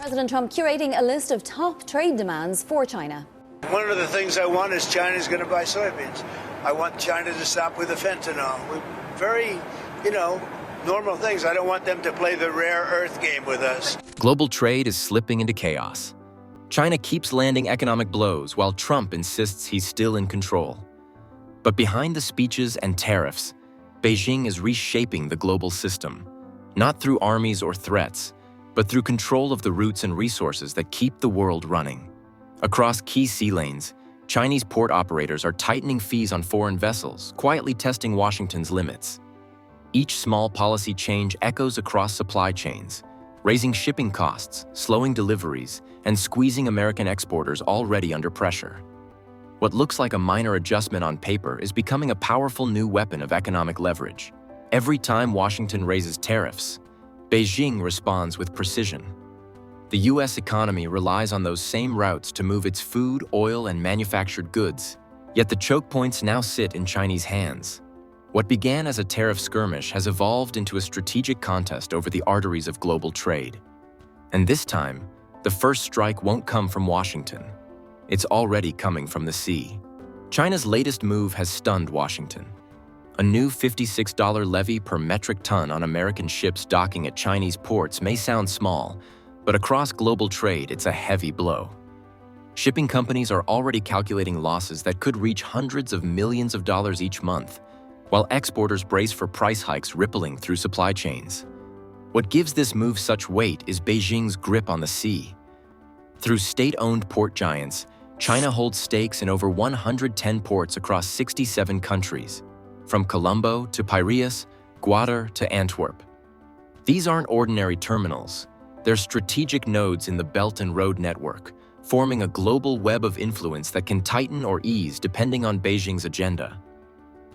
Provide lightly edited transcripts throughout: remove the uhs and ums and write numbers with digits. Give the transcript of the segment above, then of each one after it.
President Trump curating a list of top trade demands for China. One of the things I want is China's going to buy soybeans. I want China to stop with the fentanyl. Very, normal things. I don't want them to play the rare earth game with us. Global trade is slipping into chaos. China keeps landing economic blows while Trump insists he's still in control. But behind the speeches and tariffs, Beijing is reshaping the global system, not through armies or threats, but through control of the routes and resources that keep the world running. Across key sea lanes, Chinese port operators are tightening fees on foreign vessels, quietly testing Washington's limits. Each small policy change echoes across supply chains, raising shipping costs, slowing deliveries, and squeezing American exporters already under pressure. What looks like a minor adjustment on paper is becoming a powerful new weapon of economic leverage. Every time Washington raises tariffs, Beijing responds with precision. The U.S. economy relies on those same routes to move its food, oil, and manufactured goods, yet the choke points now sit in Chinese hands. What began as a tariff skirmish has evolved into a strategic contest over the arteries of global trade. And this time, the first strike won't come from Washington. It's already coming from the sea. China's latest move has stunned Washington. A new $56 levy per metric ton on American ships docking at Chinese ports may sound small, but across global trade, it's a heavy blow. Shipping companies are already calculating losses that could reach hundreds of millions of dollars each month, while exporters brace for price hikes rippling through supply chains. What gives this move such weight is Beijing's grip on the sea. Through state-owned port giants, China holds stakes in over 110 ports across 67 countries, from Colombo to Piraeus, Gwadar to Antwerp. These aren't ordinary terminals. They're strategic nodes in the Belt and Road network, forming a global web of influence that can tighten or ease depending on Beijing's agenda.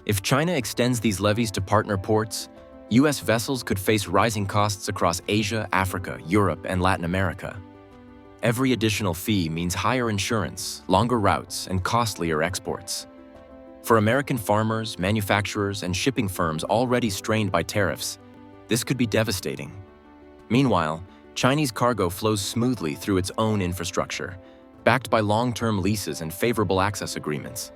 If China extends these levies to partner ports, U.S. vessels could face rising costs across Asia, Africa, Europe, and Latin America. Every additional fee means higher insurance, longer routes, and costlier exports. For American farmers, manufacturers, and shipping firms already strained by tariffs, this could be devastating. Meanwhile, Chinese cargo flows smoothly through its own infrastructure, backed by long-term leases and favorable access agreements.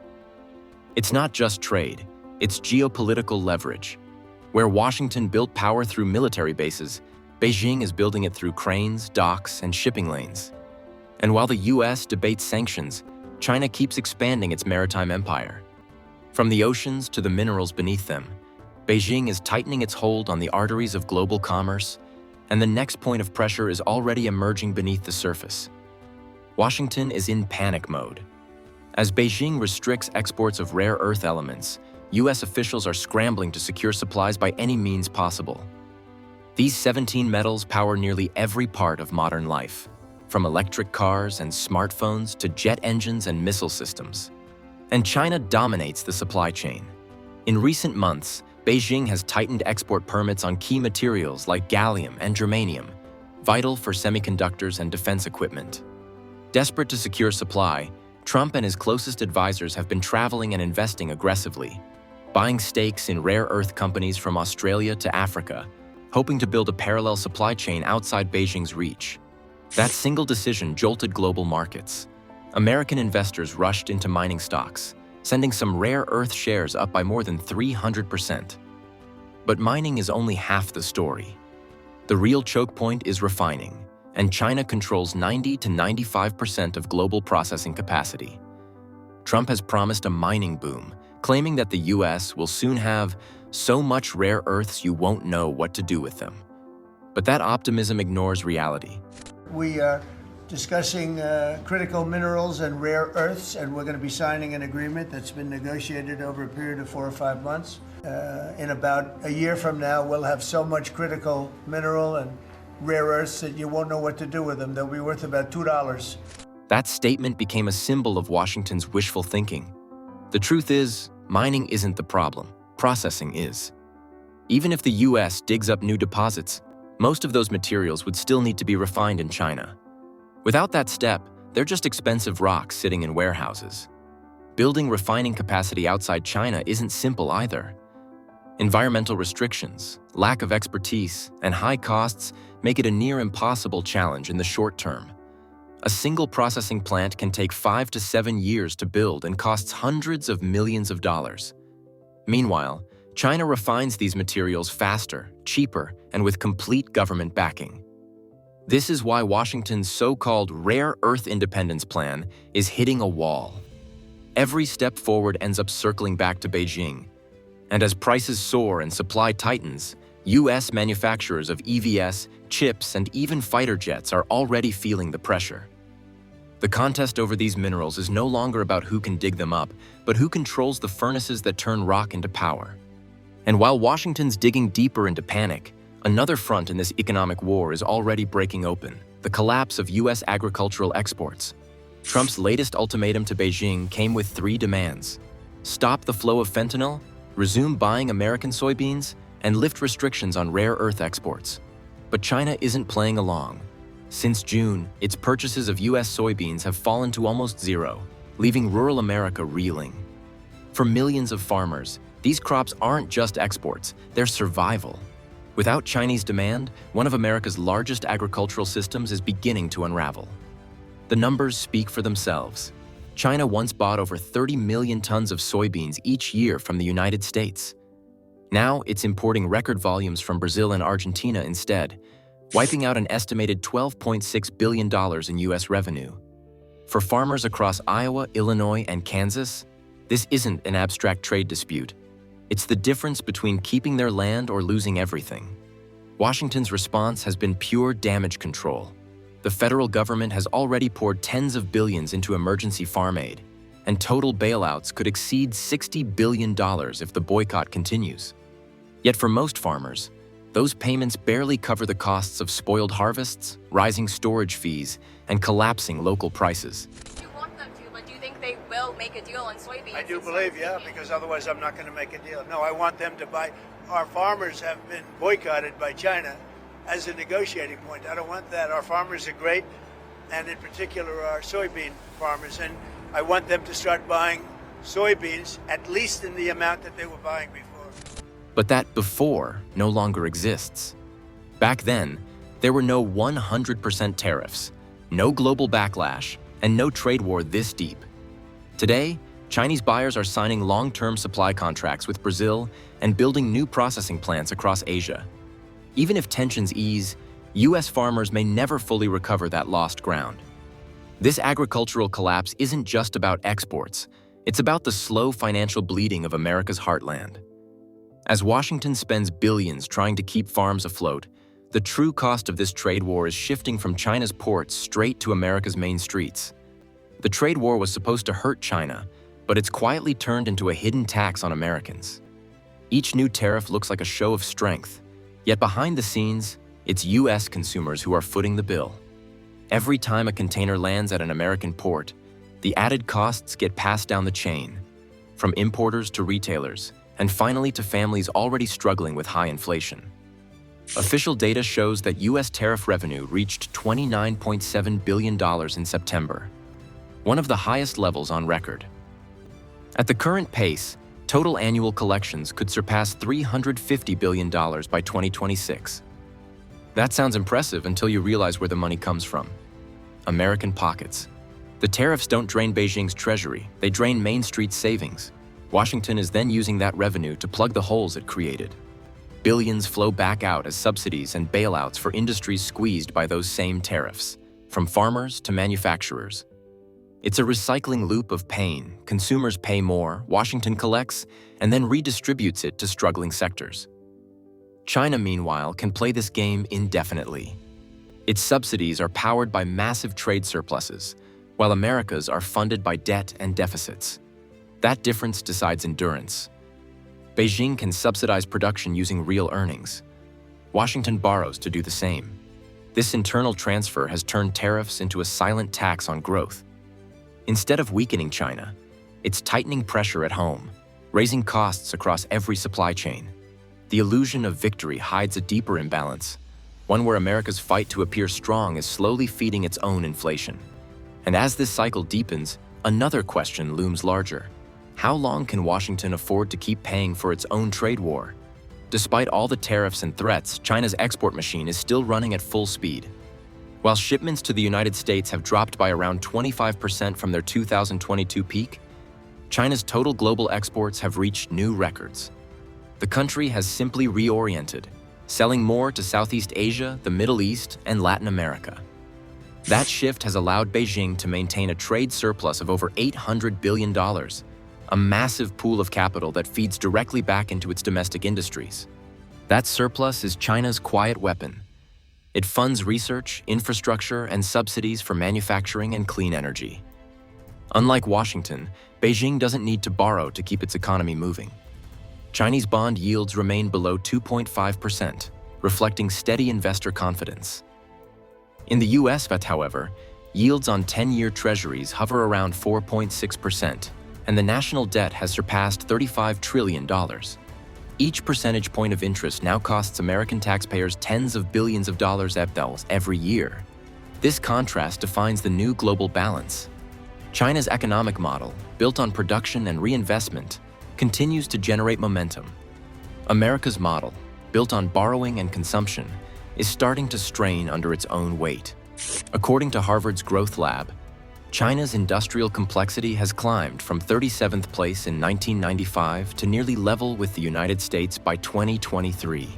It's not just trade, it's geopolitical leverage. Where Washington built power through military bases, Beijing is building it through cranes, docks, and shipping lanes. And while the U.S. debates sanctions, China keeps expanding its maritime empire. From the oceans to the minerals beneath them, Beijing is tightening its hold on the arteries of global commerce, and the next point of pressure is already emerging beneath the surface. Washington is in panic mode. As Beijing restricts exports of rare earth elements, U.S. officials are scrambling to secure supplies by any means possible. These 17 metals power nearly every part of modern life, from electric cars and smartphones to jet engines and missile systems. And China dominates the supply chain. In recent months, Beijing has tightened export permits on key materials like gallium and germanium, vital for semiconductors and defense equipment. Desperate to secure supply, Trump and his closest advisors have been traveling and investing aggressively, buying stakes in rare earth companies from Australia to Africa, hoping to build a parallel supply chain outside Beijing's reach. That single decision jolted global markets. American investors rushed into mining stocks, sending some rare earth shares up by more than 300%. But mining is only half the story. The real choke point is refining, and China controls 90 to 95% of global processing capacity. Trump has promised a mining boom, claiming that the U.S. will soon have so much rare earths you won't know what to do with them. But that optimism ignores reality. We are discussing critical minerals and rare earths, and we're going to be signing an agreement that's been negotiated over a period of 4 or 5 months. In about a year from now, we'll have so much critical mineral and rare earths that you won't know what to do with them. They'll be worth about $2. That statement became a symbol of Washington's wishful thinking. The truth is, mining isn't the problem. Processing is. Even if the U.S. digs up new deposits, most of those materials would still need to be refined in China. Without that step, they're just expensive rocks sitting in warehouses. Building refining capacity outside China isn't simple either. Environmental restrictions, lack of expertise, and high costs make it a near impossible challenge in the short term. A single processing plant can take 5 to 7 years to build and costs hundreds of millions of dollars. Meanwhile, China refines these materials faster, cheaper, and with complete government backing. This is why Washington's so-called rare earth independence plan is hitting a wall. Every step forward ends up circling back to Beijing. And as prices soar and supply tightens, U.S. manufacturers of EVs, chips, and even fighter jets are already feeling the pressure. The contest over these minerals is no longer about who can dig them up, but who controls the furnaces that turn rock into power. And while Washington's digging deeper into panic, another front in this economic war is already breaking open: the collapse of U.S. agricultural exports. Trump's latest ultimatum to Beijing came with 3 demands: stop the flow of fentanyl, resume buying American soybeans, and lift restrictions on rare earth exports. But China isn't playing along. Since June, its purchases of U.S. soybeans have fallen to almost zero, leaving rural America reeling. For millions of farmers, these crops aren't just exports, they're survival. Without Chinese demand, one of America's largest agricultural systems is beginning to unravel. The numbers speak for themselves. China once bought over 30 million tons of soybeans each year from the United States. Now it's importing record volumes from Brazil and Argentina instead, wiping out an estimated $12.6 billion in U.S. revenue. For farmers across Iowa, Illinois, and Kansas, this isn't an abstract trade dispute. It's the difference between keeping their land or losing everything. Washington's response has been pure damage control. The federal government has already poured tens of billions into emergency farm aid, and total bailouts could exceed $60 billion if the boycott continues. Yet for most farmers, those payments barely cover the costs of spoiled harvests, rising storage fees, and collapsing local prices. You want them to, but do you think they will make a deal on soybeans? I do believe, yeah, because otherwise I'm not going to make a deal. No, I want them to buy. Our farmers have been boycotted by China as a negotiating point. I don't want that. Our farmers are great, and in particular our soybean farmers, and I want them to start buying soybeans at least in the amount that they were buying before. But that before no longer exists. Back then, there were no 100% tariffs, no global backlash, and no trade war this deep. Today, Chinese buyers are signing long-term supply contracts with Brazil and building new processing plants across Asia. Even if tensions ease, U.S. farmers may never fully recover that lost ground. This agricultural collapse isn't just about exports, it's about the slow financial bleeding of America's heartland. As Washington spends billions trying to keep farms afloat, the true cost of this trade war is shifting from China's ports straight to America's main streets. The trade war was supposed to hurt China, but it's quietly turned into a hidden tax on Americans. Each new tariff looks like a show of strength, yet behind the scenes, it's U.S. consumers who are footing the bill. Every time a container lands at an American port, the added costs get passed down the chain, from importers to retailers, and finally to families already struggling with high inflation. Official data shows that U.S. tariff revenue reached $29.7 billion in September, one of the highest levels on record. At the current pace, total annual collections could surpass $350 billion by 2026. That sounds impressive until you realize where the money comes from: American pockets. The tariffs don't drain Beijing's treasury, they drain Main Street's savings. Washington is then using that revenue to plug the holes it created. Billions flow back out as subsidies and bailouts for industries squeezed by those same tariffs, from farmers to manufacturers. It's a recycling loop of pain. Consumers pay more, Washington collects, and then redistributes it to struggling sectors. China, meanwhile, can play this game indefinitely. Its subsidies are powered by massive trade surpluses, while America's are funded by debt and deficits. That difference decides endurance. Beijing can subsidize production using real earnings. Washington borrows to do the same. This internal transfer has turned tariffs into a silent tax on growth. Instead of weakening China, it's tightening pressure at home, raising costs across every supply chain. The illusion of victory hides a deeper imbalance, one where America's fight to appear strong is slowly feeding its own inflation. And as this cycle deepens, another question looms larger. How long can Washington afford to keep paying for its own trade war? Despite all the tariffs and threats, China's export machine is still running at full speed. While shipments to the United States have dropped by around 25% from their 2022 peak, China's total global exports have reached new records. The country has simply reoriented, selling more to Southeast Asia, the Middle East, and Latin America. That shift has allowed Beijing to maintain a trade surplus of over $800 billion, a massive pool of capital that feeds directly back into its domestic industries. That surplus is China's quiet weapon. It funds research, infrastructure, and subsidies for manufacturing and clean energy. Unlike Washington, Beijing doesn't need to borrow to keep its economy moving. Chinese bond yields remain below 2.5%, reflecting steady investor confidence. In the US, however, yields on 10-year treasuries hover around 4.6%, and the national debt has surpassed $35 trillion. Each percentage point of interest now costs American taxpayers tens of billions of dollars every year. This contrast defines the new global balance. China's economic model, built on production and reinvestment, continues to generate momentum. America's model, built on borrowing and consumption, is starting to strain under its own weight. According to Harvard's Growth Lab, China's industrial complexity has climbed from 37th place in 1995 to nearly level with the United States by 2023.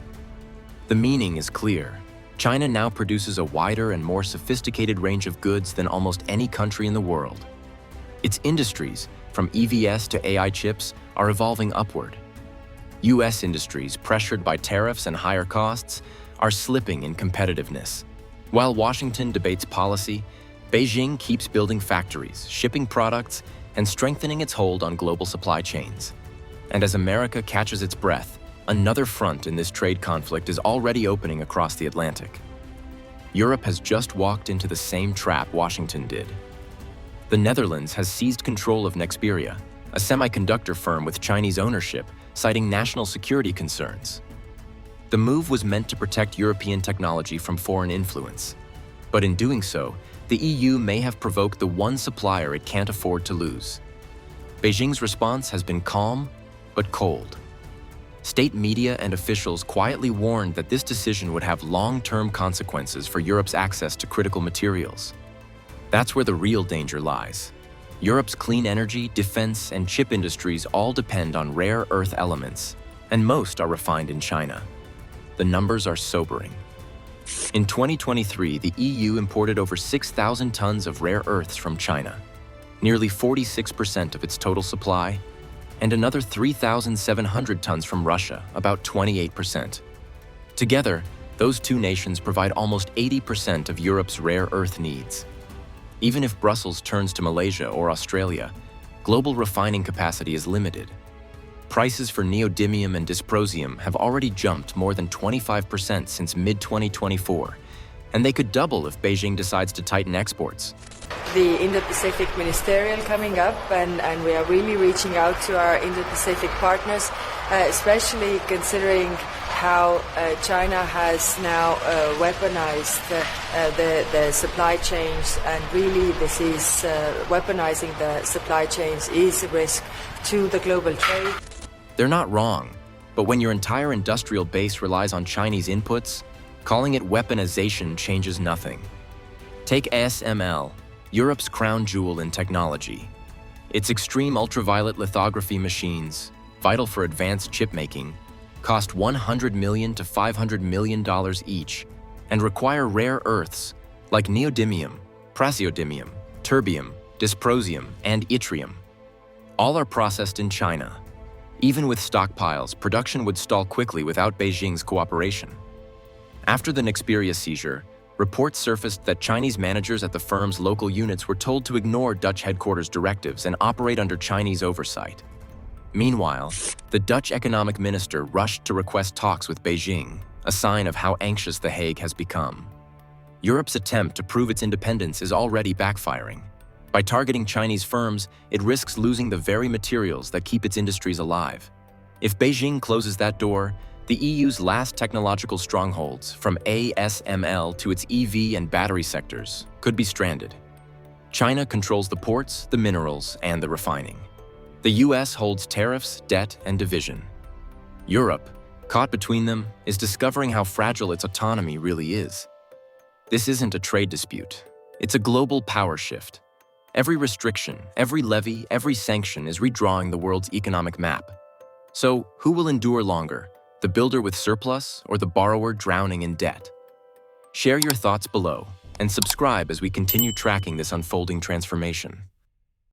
The meaning is clear. China now produces a wider and more sophisticated range of goods than almost any country in the world. Its industries, from EVs to AI chips, are evolving upward. US industries, pressured by tariffs and higher costs, are slipping in competitiveness. While Washington debates policy, Beijing keeps building factories, shipping products, and strengthening its hold on global supply chains. And as America catches its breath, another front in this trade conflict is already opening across the Atlantic. Europe has just walked into the same trap Washington did. The Netherlands has seized control of Nexperia, a semiconductor firm with Chinese ownership, citing national security concerns. The move was meant to protect European technology from foreign influence. But in doing so, the EU may have provoked the one supplier it can't afford to lose. Beijing's response has been calm, but cold. State media and officials quietly warned that this decision would have long-term consequences for Europe's access to critical materials. That's where the real danger lies. Europe's clean energy, defense, and chip industries all depend on rare earth elements, and most are refined in China. The numbers are sobering. In 2023, the EU imported over 6,000 tons of rare earths from China, nearly 46% of its total supply, and another 3,700 tons from Russia, about 28%. Together, those two nations provide almost 80% of Europe's rare earth needs. Even if Brussels turns to Malaysia or Australia, global refining capacity is limited. Prices for neodymium and dysprosium have already jumped more than 25% since mid-2024, and they could double if Beijing decides to tighten exports. The Indo-Pacific Ministerial coming up, and we are really reaching out to our Indo-Pacific partners, especially considering how China has now weaponized the supply chains, and really this is weaponizing the supply chains is a risk to the global trade. They're not wrong, but when your entire industrial base relies on Chinese inputs, calling it weaponization changes nothing. Take ASML, Europe's crown jewel in technology. Its extreme ultraviolet lithography machines, vital for advanced chip making, cost $100 million to $500 million each and require rare earths like neodymium, praseodymium, terbium, dysprosium, and yttrium. All are processed in China. Even with stockpiles, production would stall quickly without Beijing's cooperation. After the Nexperia seizure, reports surfaced that Chinese managers at the firm's local units were told to ignore Dutch headquarters directives and operate under Chinese oversight. Meanwhile, the Dutch economic minister rushed to request talks with Beijing, a sign of how anxious The Hague has become. Europe's attempt to prove its independence is already backfiring. By targeting Chinese firms, it risks losing the very materials that keep its industries alive. If Beijing closes that door, the EU's last technological strongholds, from ASML to its EV and battery sectors, could be stranded. China controls the ports, the minerals, and the refining. The US holds tariffs, debt, and division. Europe, Caught between them is discovering how fragile its autonomy really is. This isn't a trade dispute. It's a global power shift. Every restriction, every levy, every sanction is redrawing the world's economic map. So, who will endure longer? The builder with surplus or the borrower drowning in debt? Share your thoughts below and subscribe as we continue tracking this unfolding transformation.